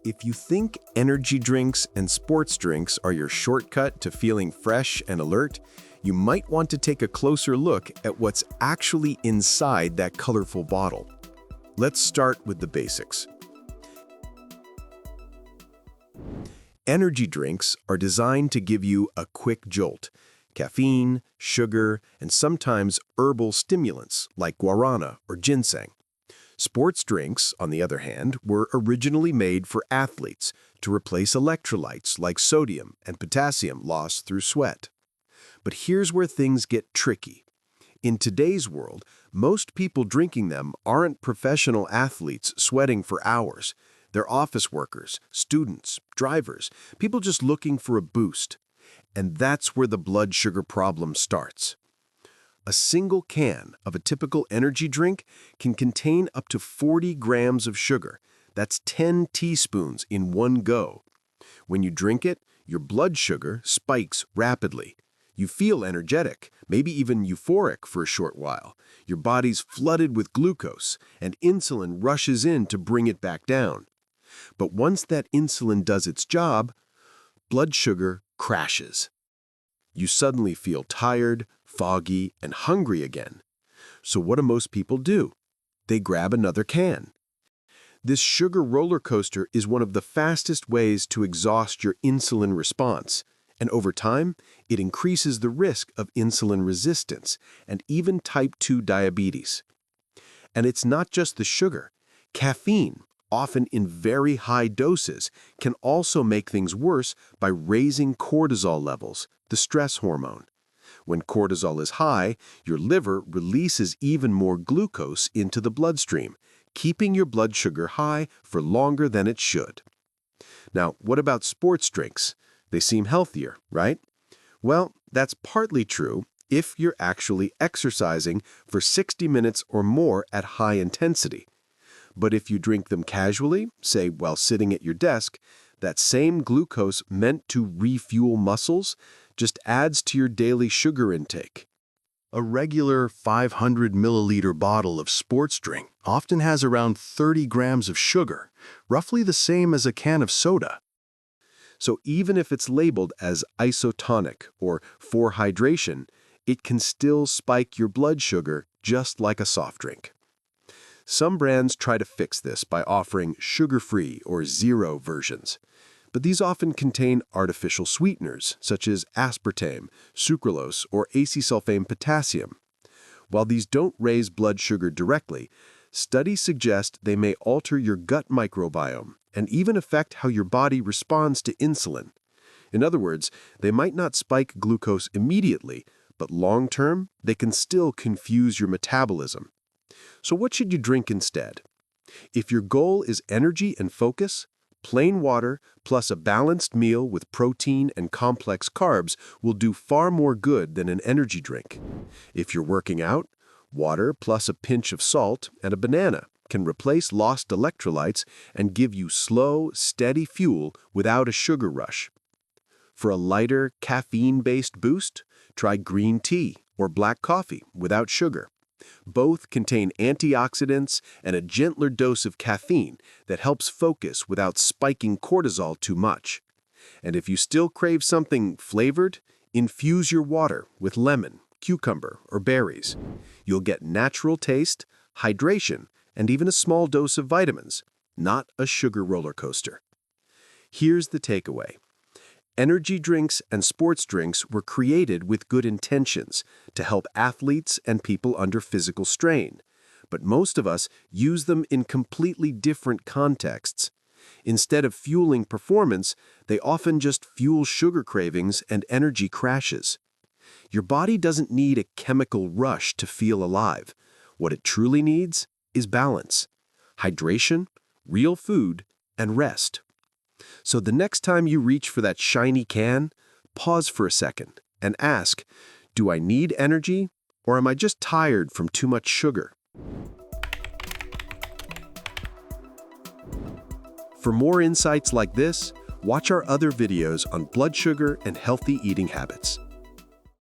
If you think energy drinks and sports drinks are your shortcut to feeling fresh and alert, you might want to take a closer look at what's actually inside that colorful bottle. Let's start with the basics. Energy drinks are designed to give you a quick jolt. Caffeine, sugar, and sometimes herbal stimulants like guarana or ginseng. Sports drinks, on the other hand, were originally made for athletes to replace electrolytes like sodium and potassium lost through sweat. But here's where things get tricky. In today's world, most people drinking them aren't professional athletes sweating for hours. They're office workers, students, drivers, people just looking for a boost. And that's where the blood sugar problem starts. A single can of a typical energy drink can contain up to 40 grams of sugar. That's 10 teaspoons in one go. When you drink it, your blood sugar spikes rapidly. You feel energetic, maybe even euphoric for a short while. Your body's flooded with glucose, and insulin rushes in to bring it back down. But once that insulin does its job, blood sugar crashes. You suddenly feel tired, foggy, and hungry again. So what do most people do? They grab another can. This sugar roller coaster is one of the fastest ways to exhaust your insulin response, and over time, it increases the risk of insulin resistance and even type 2 diabetes. And it's not just the sugar. Caffeine, often in very high doses, can also make things worse by raising cortisol levels, the stress hormone. When cortisol is high, your liver releases even more glucose into the bloodstream, keeping your blood sugar high for longer than it should. Now, what about sports drinks? They seem healthier, right? Well, that's partly true if you're actually exercising for 60 minutes or more at high intensity. But if you drink them casually, say while sitting at your desk, that same glucose meant to refuel muscles just adds to your daily sugar intake. A regular 500 milliliter bottle of sports drink often has around 30 grams of sugar, roughly the same as a can of soda. So even if it's labeled as isotonic or for hydration, it can still spike your blood sugar just like a soft drink. Some brands try to fix this by offering sugar-free or zero versions, but these often contain artificial sweeteners such as aspartame, sucralose, or acesulfame potassium. While these don't raise blood sugar directly, studies suggest they may alter your gut microbiome and even affect how your body responds to insulin. In other words, they might not spike glucose immediately, but long-term, they can still confuse your metabolism. So what should you drink instead? If your goal is energy and focus, plain water plus a balanced meal with protein and complex carbs will do far more good than an energy drink. If you're working out, water plus a pinch of salt and a banana can replace lost electrolytes and give you slow, steady fuel without a sugar rush. For a lighter, caffeine-based boost, try green tea or black coffee without sugar. Both contain antioxidants and a gentler dose of caffeine that helps focus without spiking cortisol too much. And if you still crave something flavored, infuse your water with lemon, cucumber, or berries. You'll get natural taste, hydration, and even a small dose of vitamins, not a sugar roller coaster. Here's the takeaway. Energy drinks and sports drinks were created with good intentions to help athletes and people under physical strain, but most of us use them in completely different contexts. Instead of fueling performance, they often just fuel sugar cravings and energy crashes. Your body doesn't need a chemical rush to feel alive. What it truly needs is balance, hydration, real food, and rest. So the next time you reach for that shiny can, pause for a second and ask, do I need energy or am I just tired from too much sugar? For more insights like this, watch our other videos on blood sugar and healthy eating habits.